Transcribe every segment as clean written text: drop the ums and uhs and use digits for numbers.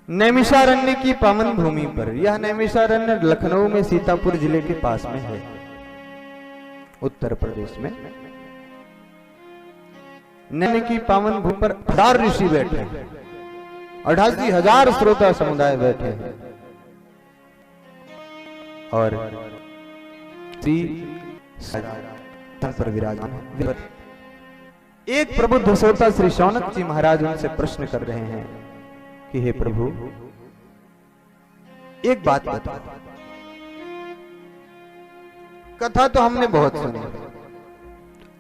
नैमिषारण्य की पावन भूमि पर, यह नैमिषारण्य लखनऊ में सीतापुर जिले के पास में है, उत्तर प्रदेश में। नैमिष की पावन भूमि पर 1000 ऋषि बैठे हैं, 88,000 श्रोता समुदाय बैठे हैं और पर विराजमान है। एक प्रबुद्ध श्रोता श्री शौनक जी महाराज उनसे प्रश्न कर रहे हैं कि हे प्रभु, एक बात बता, कथा तो हमने बहुत सुनी,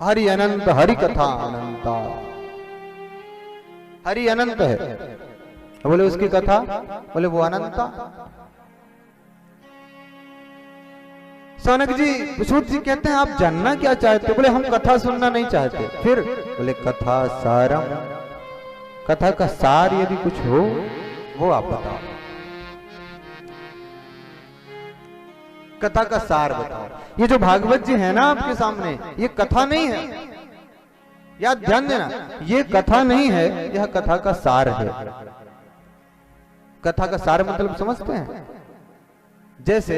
हरि अनंत, हरि कथा अनंता, हरि अनंत है, बोले उसकी कथा, बोले वो अनंता। शौनक जी, सूत जी कहते हैं आप जानना क्या चाहते हो? बोले हम कथा सुनना नहीं चाहते। फिर बोले कथा सारम, कथा का सार यदि कुछ हो वो आप बताओ, कथा का सार बताओ। ये जो भागवत जी है ना आपके सामने, ये कथा नहीं है, याद ध्यान देना, ये कथा नहीं है, यह कथा का सार है। कथा का सार मतलब समझते हैं? जैसे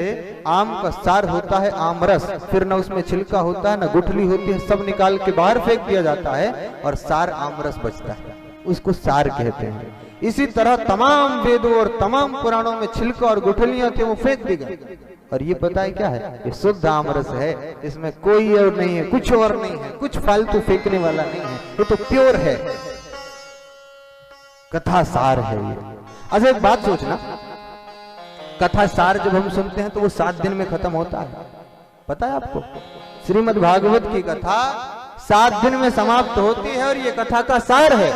आम का सार होता है आम रस, फिर न उसमें छिलका होता है न गुठली होती है, सब निकाल के बाहर फेंक दिया जाता है और सार आम रस बचता है, उसको सार कहते हैं। इसी तरह तमाम वेदों और तमाम पुराणों में छिलका और गुठलियां थे, वो फेंक दी गई और ये पता है क्या है? ये शुद्ध आम रस है, इसमें कोई और नहीं है, कुछ और नहीं है, कुछ फालतू फेंकने वाला नहीं है, ये तो प्योर है, कथा सार है ये। अच्छा एक बात सोचना, कथा सार जब हम सुनते हैं तो वो 7 दिन में खत्म होता है, पता है आपको? श्रीमद् भागवत की कथा 7 दिन में समाप्त होती है और ये कथा का सार है।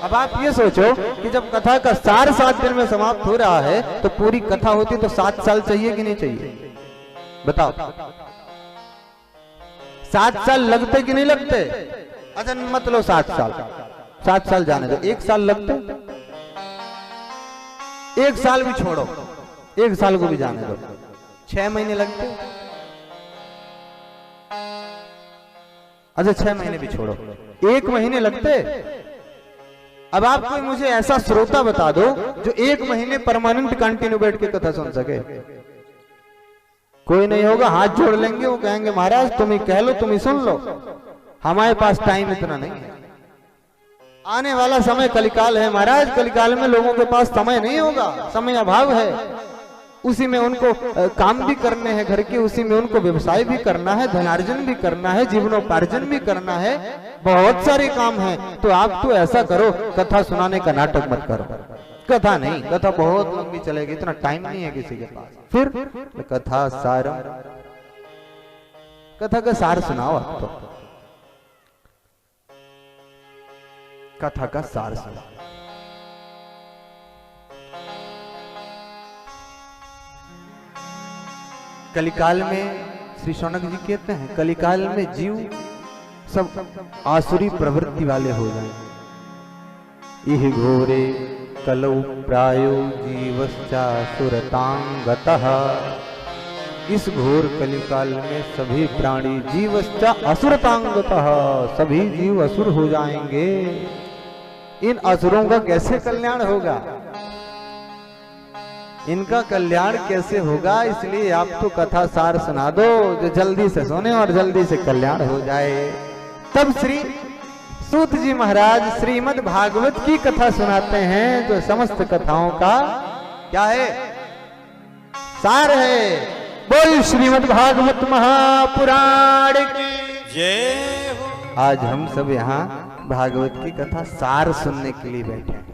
अब आप ये सोचो कि जब कथा का सार 7 दिन में समाप्त हो रहा है तो पूरी कथा होती तो 7 साल चाहिए कि नहीं चाहिए? बताओ, 7 साल लगते कि नहीं लगते? अच्छा मतलब 7 साल, 7 साल जाने दो, 1 साल लगते, 1 साल भी छोड़ो, 1 साल को भी जाने दो, 6 महीने लगते। अच्छा 6 महीने भी छोड़ो, 1 महीने लगते। अब आप कोई मुझे ऐसा श्रोता बता दो जो 1 महीने परमानेंट कंटिन्यू बैठ के कथा सुन सके। कोई नहीं होगा, हाथ जोड़ लेंगे, वो कहेंगे महाराज तुम ही कह लो, तुम ही सुन लो, हमारे पास टाइम इतना नहीं है। आने वाला समय कलिकाल है महाराज, कलिकाल में लोगों के पास समय नहीं होगा, समय अभाव है, उसी में उनको काम भी करने हैं घर के, उसी में उनको व्यवसाय भी करना है, धनार्जन भी करना है, जीवनोपार्जन भी करना है, बहुत सारे काम हैं। तो आप तो ऐसा करो, कथा सुनाने का नाटक मत करो, कथा नहीं, कथा बहुत लंबी चलेगी, इतना टाइम नहीं है किसी के पास। फिर कथा सार, कथा का सार सुनाओ आप, तो कथा का सार सुनाओ। कलिकाल में श्री शौनक जी कहते हैं, कलिकाल में जीव सब आसुरी प्रवृत्ति वाले हो जाएं। इह घोरे कलौ प्रायो जीवश्चासुरतांगतः, इस घोर कलिकाल में सभी प्राणी जीवश्चा असुरतांगतः, सभी जीव असुर हो जाएंगे। इन असुरों का कैसे कल्याण होगा? इनका कल्याण कैसे होगा? इसलिए आप तो कथा सार सुना दो जो जल्दी से सुने और जल्दी से कल्याण हो जाए। तब श्री सूत जी महाराज श्रीमद् भागवत की कथा सुनाते हैं, जो समस्त कथाओं का क्या है? सार है। बोल श्रीमद् भागवत महापुराण की जय हो। आज हम सब यहाँ भागवत की कथा सार सुनने के लिए बैठे हैं।